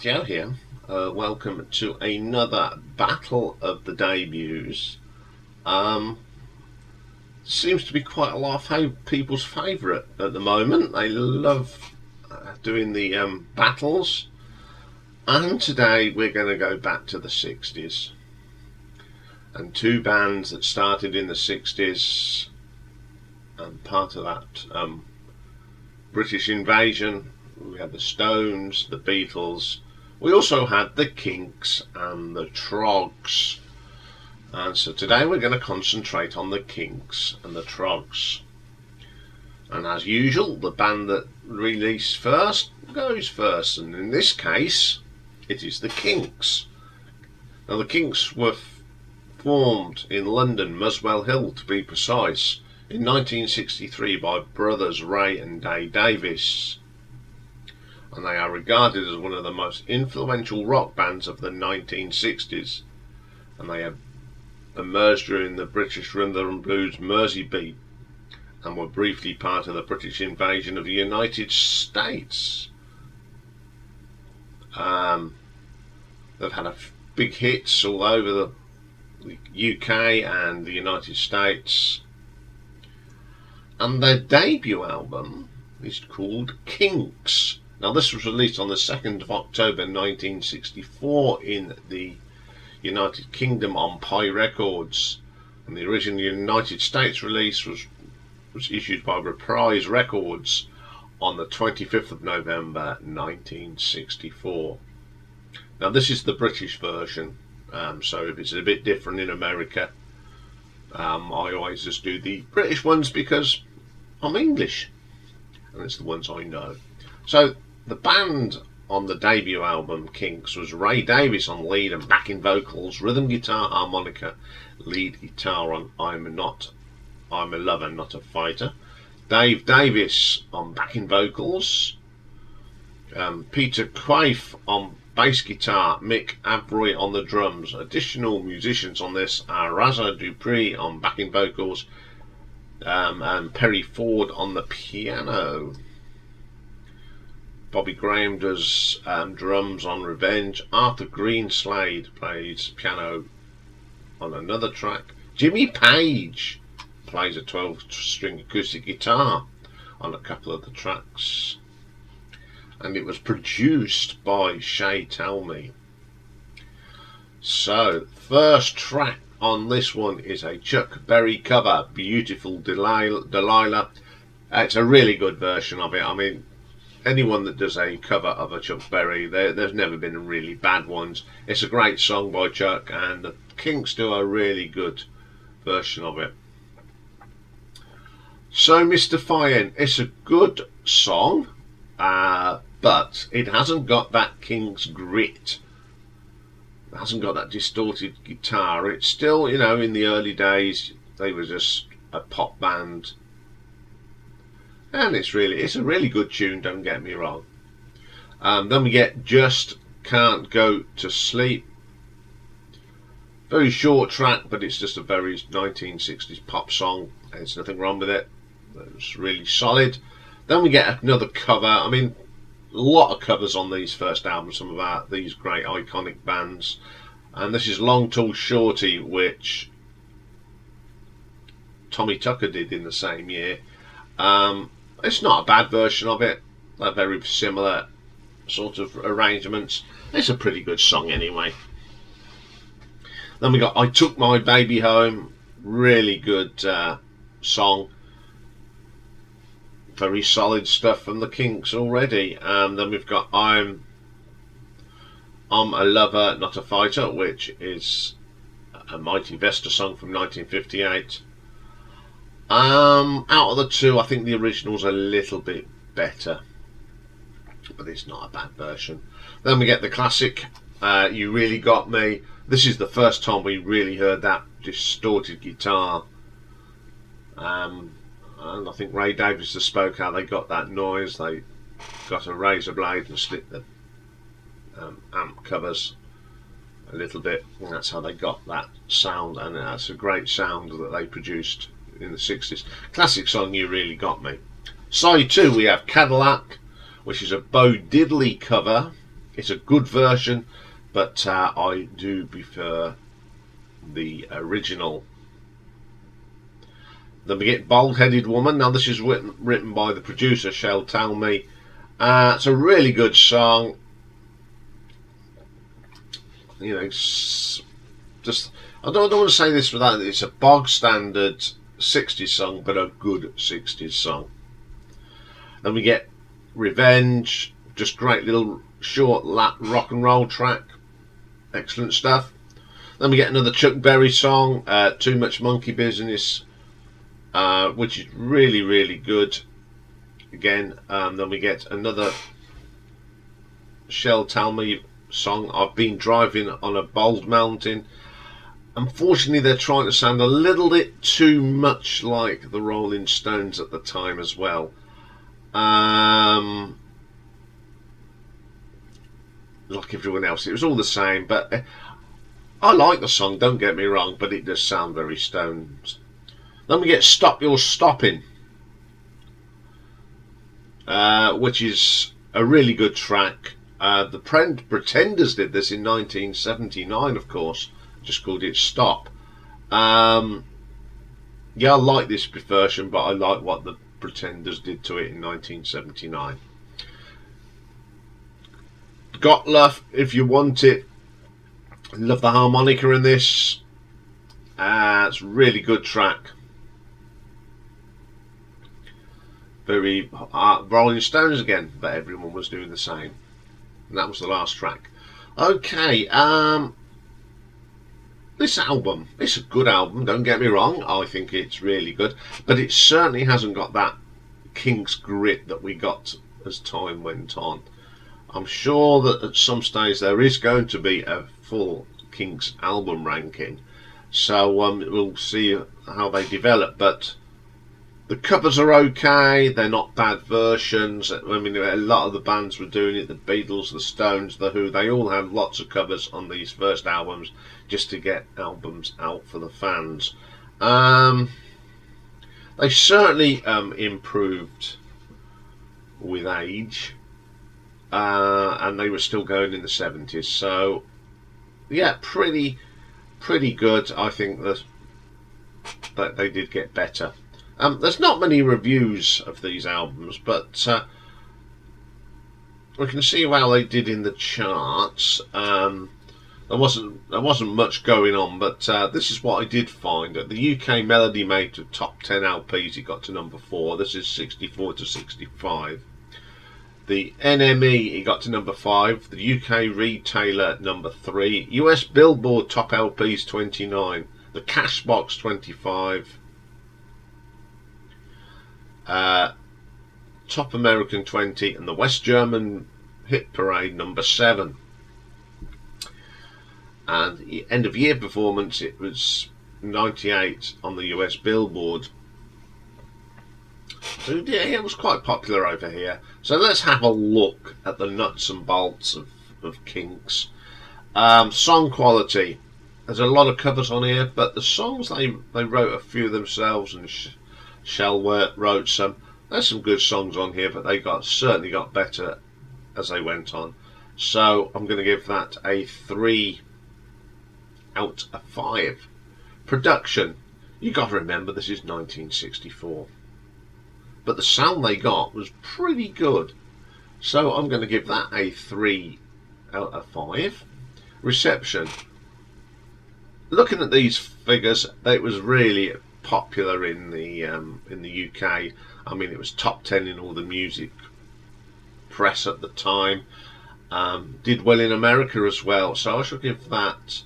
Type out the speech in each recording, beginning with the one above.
Matthew here. Welcome to another battle of the debuts. Seems to be quite a lot of people's favourite at the moment. They love doing the battles. And today we're going to go back to the 60s. And two bands that started in the 60s. And part of that British invasion. We had the Stones, the Beatles. We also had the Kinks and the Troggs. And so today we're going to concentrate on the Kinks and the Troggs. And as usual, the band that released first goes first. And in this case, it is the Kinks. Now the Kinks were formed in London, Muswell Hill to be precise, in 1963 by brothers Ray and Dave Davis. And they are regarded as one of the most influential rock bands of the 1960s. And they have emerged during the British rhythm and blues Mersey beat and were briefly part of the British invasion of the United States. They've had big hits all over the UK and the United States. And their debut album is called Kinks. Now this was released on the 2nd of October 1964 in the United Kingdom on Pi Records, and the original United States release was issued by Reprise Records on the 25th of November 1964. Now this is the British version, so if it's a bit different in America, I always just do the British ones because I'm English and it's the ones I know. So the band on the debut album Kinks was Ray Davies on lead and backing vocals, rhythm guitar, harmonica, lead guitar on I'm a Lover Not a Fighter, Dave Davis on backing vocals, Peter Quaife on bass guitar, Mick Avroy on the drums. Additional musicians on this are Raza Dupree on backing vocals, and Perry Ford on the piano. Bobby Graham does drums on Revenge. Arthur Greenslade plays piano on another track. Jimmy Page plays a 12-string acoustic guitar on a couple of the tracks. And it was produced by Shay Telmy. So, first track on this one is a Chuck Berry cover, Beautiful Delilah. It's a really good version of it. I mean, anyone that does a cover of a Chuck Berry, there's never been really bad ones. It's a great song by Chuck, and the Kinks do a really good version of it. So Mystifying, it's a good song, but it hasn't got that Kinks grit. It hasn't got that distorted guitar. It's still, you know, in the early days, they were just a pop band. And it's a really good tune, don't get me wrong. Then we get Just Can't Go to Sleep. Very short track, but it's just a very 1960s pop song. There's nothing wrong with it. It's really solid. Then we get another cover. I mean, a lot of covers on these first albums, some of these great iconic bands. And this is Long Tall Shorty, which Tommy Tucker did in the same year. It's not a bad version of it. They're very similar sort of arrangements. It's a pretty good song anyway. Then we got I Took My Baby Home. Really good song. Very solid stuff from the Kinks already. Then we've got I'm a Lover Not a Fighter, which is a Mighty Vesta song from 1958. Out of the two, I think the original's a little bit better, but it's not a bad version. Then we get the classic You Really Got Me. This is the first time we really heard that distorted guitar, and I think Ray Davies just spoke how they got that noise. They got a razor blade and slit the amp covers a little bit, and that's how they got that sound, and that's a great sound that they produced in the 60s. Classic song, You Really Got Me. Side 2 we have Cadillac, which is a Bo Diddley cover It's a good version, but I do prefer the original. Then we get Bald Headed Woman. Now this is written by the producer, Shall Tell Me. It's a really good song. You know, just I don't want to say this without, it's a bog standard 60s song, but a good 60s song. Then we get Revenge, just great little short rock and roll track, excellent stuff. Then we get another Chuck Berry song, Too Much Monkey Business, which is really, really good. Again, then we get another Shall Tell Me song, I've Been Driving on a Bald Mountain. Unfortunately, they're trying to sound a little bit too much like the Rolling Stones at the time as well. Like everyone else, it was all the same, but I like the song, don't get me wrong, but it does sound very Stones. Then we get Stop Your Stopping, which is a really good track. The Pretenders did this in 1979, of course, just called it Stop. Yeah, I like this version, but I like what the Pretenders did to it in 1979. Got Love If You Want It. Love the harmonica in this. It's a really good track. Very Rolling Stones again, but everyone was doing the same. And that was the last track. Okay, this album, it's a good album, don't get me wrong, I think it's really good, but it certainly hasn't got that Kinks grit that we got as time went on. I'm sure that at some stage there is going to be a full Kinks album ranking, so we'll see how they develop, but the covers are okay, they're not bad versions. I mean, a lot of the bands were doing it, the Beatles, the Stones, the Who, they all had lots of covers on these first albums just to get albums out for the fans. They certainly improved with age, and they were still going in the 70s, so yeah, pretty good. I think that they did get better. There's not many reviews of these albums, but we can see how they did in the charts. There wasn't much going on, but this is what I did find. At the UK Melody Maker top 10 LPs, it got to number 4. This is 64 to 65. The NME, it got to number 5. The UK Retailer, number 3. US Billboard top LPs, 29. The Cashbox, 25. Top American 20, and the West German Hit Parade number 7. And the end of year performance, it was 98 on the US Billboard. So yeah, it was quite popular over here. So let's have a look at the nuts and bolts of Kinks. Song quality. There's a lot of covers on here, but the songs they wrote a few themselves, and Shell wrote some. There's some good songs on here, but they certainly got better as they went on. So I'm going to give that a 3 out of 5. Production. You got to remember this is 1964, but the sound they got was pretty good. So I'm going to give that a 3 out of 5. Reception. Looking at these figures, it was really popular in the UK. I mean, it was top 10 in all the music press at the time. Did well in America as well, so I shall give that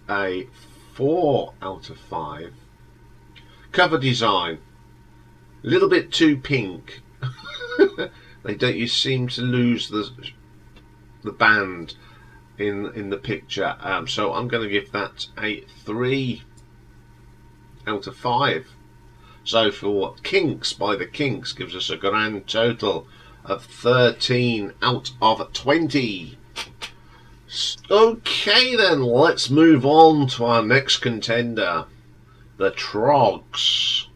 a 4 out of 5. Cover design, a little bit too pink. You seem to lose the band in the picture, so I'm going to give that a 3 out of 5. So for Kinks by the Kinks gives us a grand total of 13 out of 20. Okay then, let's move on to our next contender, the Troggs,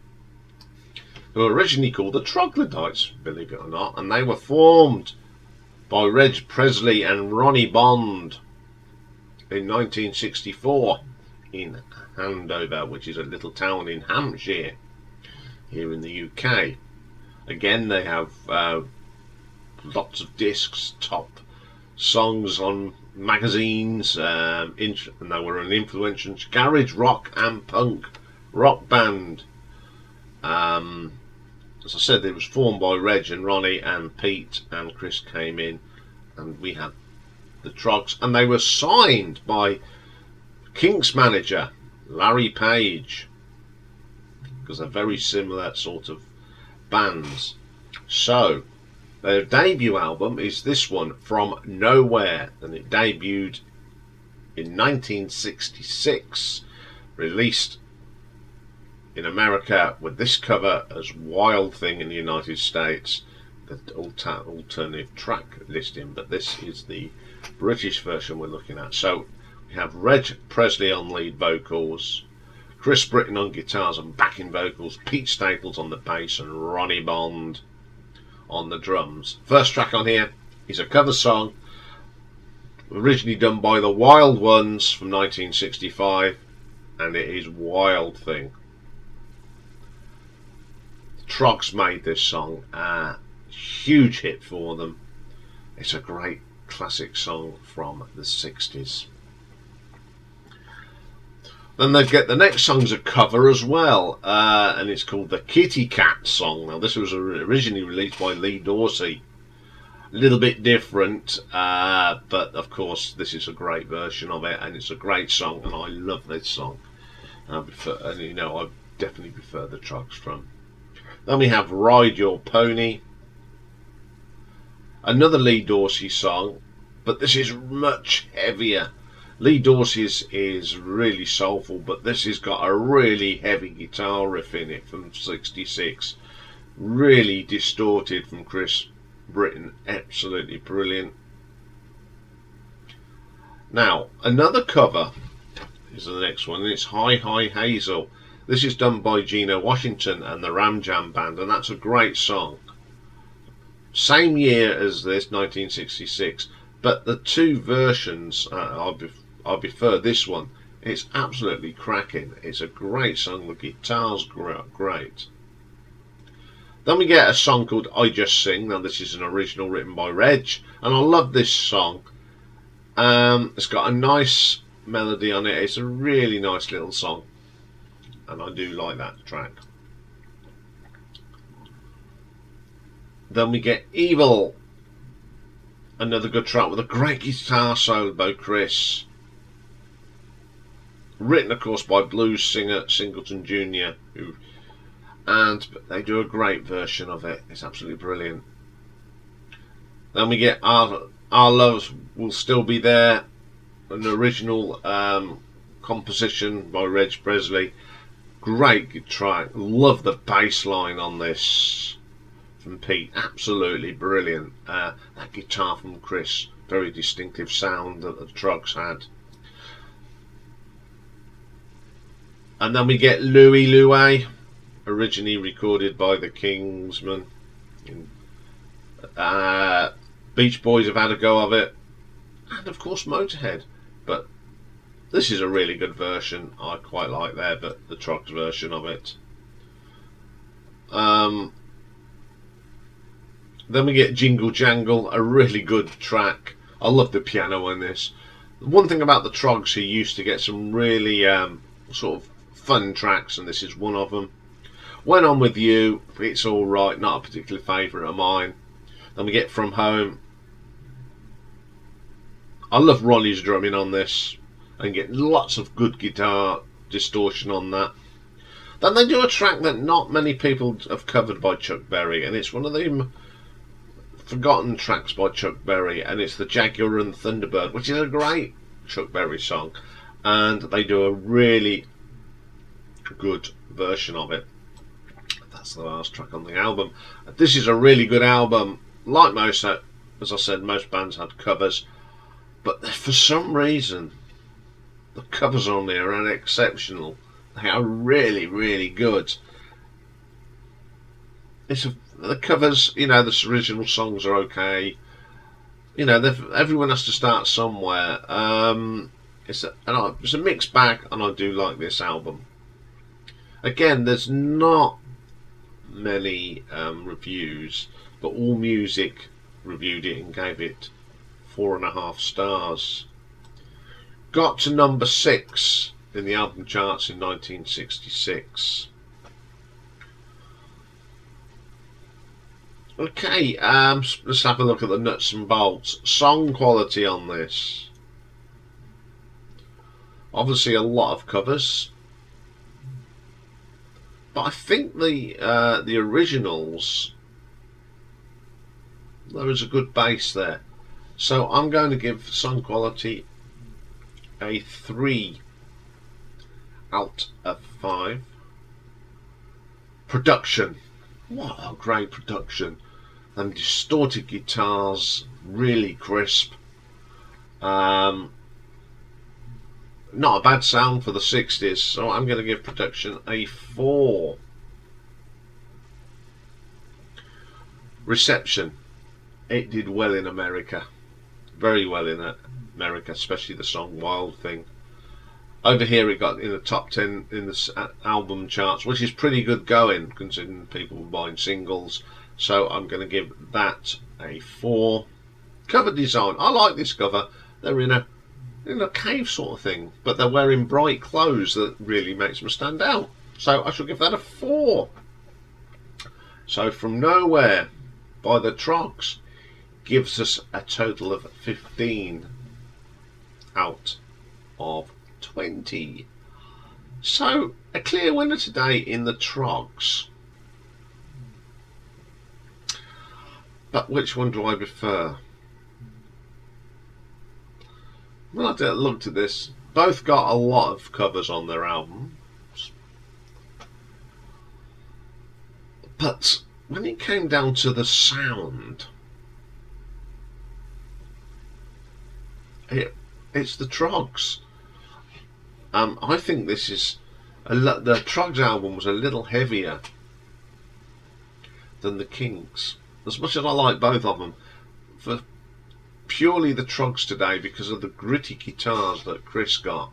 who were originally called the Troglodytes, believe it or not, and they were formed by Reg Presley and Ronnie Bond in 1964 in Andover, which is a little town in Hampshire here in the UK. Again, they have lots of discs, top songs on magazines, and they were an influential garage rock and punk rock band. As I said, it was formed by Reg and Ronnie, and Pete and Chris came in, and we had the Troggs, and they were signed by Kinks manager Larry Page, because they're very similar sort of bands. So their debut album is this one, From Nowhere, and it debuted in 1966, released in America with this cover as Wild Thing in the United States, the alternative track listing, but this is the British version we're looking at. So we have Reg Presley on lead vocals, Chris Britton on guitars and backing vocals, Pete Staples on the bass, and Ronnie Bond on the drums. First track on here is a cover song originally done by the Wild Ones from 1965, and it is Wild Thing. The Troggs made this song a huge hit for them. It's a great classic song from the 60s. Then they get the next song's a cover as well, and it's called the Kitty Cat song. Now this was originally released by Lee Dorsey, a little bit different, but of course this is a great version of it, and it's a great song, and I love this song. I definitely prefer the Troggs from. Then we have Ride Your Pony, another Lee Dorsey song, but this is much heavier. Lee Dorsey's is really soulful, but this has got a really heavy guitar riff in it from 66. Really distorted from Chris Britton. Absolutely brilliant. Now, another cover is the next one, and it's Hi Hazel. This is done by Gino Washington and the Ram Jam Band, and that's a great song. Same year as this, 1966, but the two versions, I prefer this one. It's absolutely cracking. It's a great song. The guitar's great. Then we get a song called I Just Sing. Now this is an original written by Reg, and I love this song. It's got a nice melody on it. It's a really nice little song, and I do like that track. Then we get Evil, another good track with a great guitar solo by Chris, written of course by blues singer Singleton Jr., and they do a great version of it. It's absolutely brilliant. Then we get Our Love Will Still Be There, an original composition by Reg Presley. Great track. Love the bass line on this from Pete. Absolutely brilliant. That guitar from Chris, very distinctive sound that the Troggs had. And then we get Louie Louie, originally recorded by the Kingsmen. Beach Boys have had a go of it, and of course Motorhead, but this is a really good version. I quite like the Troggs version of it. Then we get Jingle Jangle, a really good track. I love the piano in this. One thing about the Troggs, he used to get some really sort of fun tracks, and this is one of them. Went On With You, It's Alright, not a particular favourite of mine. Then we get From Home. I love Ronnie's drumming on this, and get lots of good guitar distortion on that. Then they do a track that not many people have covered by Chuck Berry, and it's one of them forgotten tracks by Chuck Berry, and it's the Jaguar and Thunderbird, which is a great Chuck Berry song, and they do a really good version of it. That's the last track on the album. This is a really good album. Like most, as I said, most bands had covers, but for some reason the covers on there are exceptional. They are really, really good. The covers, the original songs are okay, you know, everyone has to start somewhere. It's a mixed bag, and I do like this album. Again, there's not many reviews, but All Music reviewed it and gave it 4.5 stars. Got to number 6 in the album charts in 1966. Okay, let's have a look at the nuts and bolts. Song quality on this. Obviously a lot of covers, but I think the originals, there is a good bass there. So I'm going to give song quality a 3 out of 5. Production. What a great production. Them distorted guitars, really crisp. Not a bad sound for the 60s, so I'm going to give production a 4. Reception. It did well in America. Very well in America, especially the song Wild Thing. Over here it got in the top 10 in the album charts, which is pretty good going considering people were buying singles. So I'm going to give that a 4. Cover design. I like this cover. They're in a cave sort of thing, but they're wearing bright clothes that really makes them stand out. So I shall give that a 4. So From Nowhere by the Troggs gives us a total of 15 out of 20. So a clear winner today in the Troggs. But which one do I prefer? When I looked at this, both got a lot of covers on their albums. But when it came down to the sound, it's the Troggs. I think this is the Troggs album was a little heavier than the Kinks. As much as I like both of them, for purely the Troggs today because of the gritty guitars that Chris got.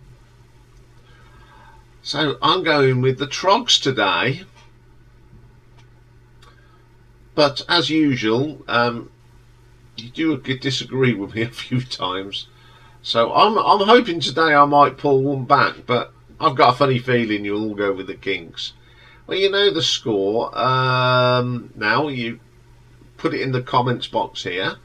So I'm going with the Troggs today. But as usual, you do disagree with me a few times. So I'm hoping today I might pull one back, but I've got a funny feeling you'll all go with the Kinks. Well, you know the score. Now you put it in the comments box here.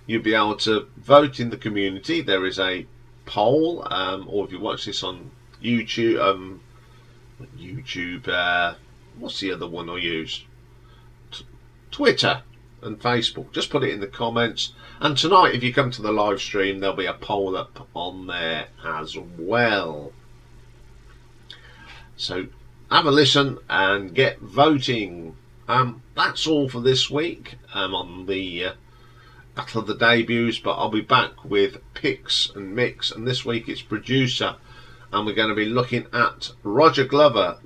You'll be able to vote in the community. There is a poll, or if you watch this on YouTube, what's the other one I use? Twitter and Facebook. Just put it in the comments. And tonight, if you come to the live stream, there'll be a poll up on there as well. So have a listen and get voting. That's all for this week on the Battle of the Debuts, but I'll be back with picks and mix, and this week it's producer, and we're going to be looking at Roger Glover,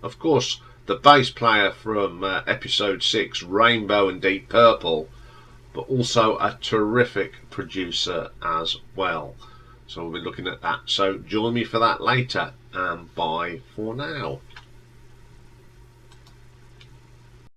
of course the bass player from episode 6 Rainbow and Deep Purple, but also a terrific producer as well. So we'll be looking at that, so join me for that later, and bye for now.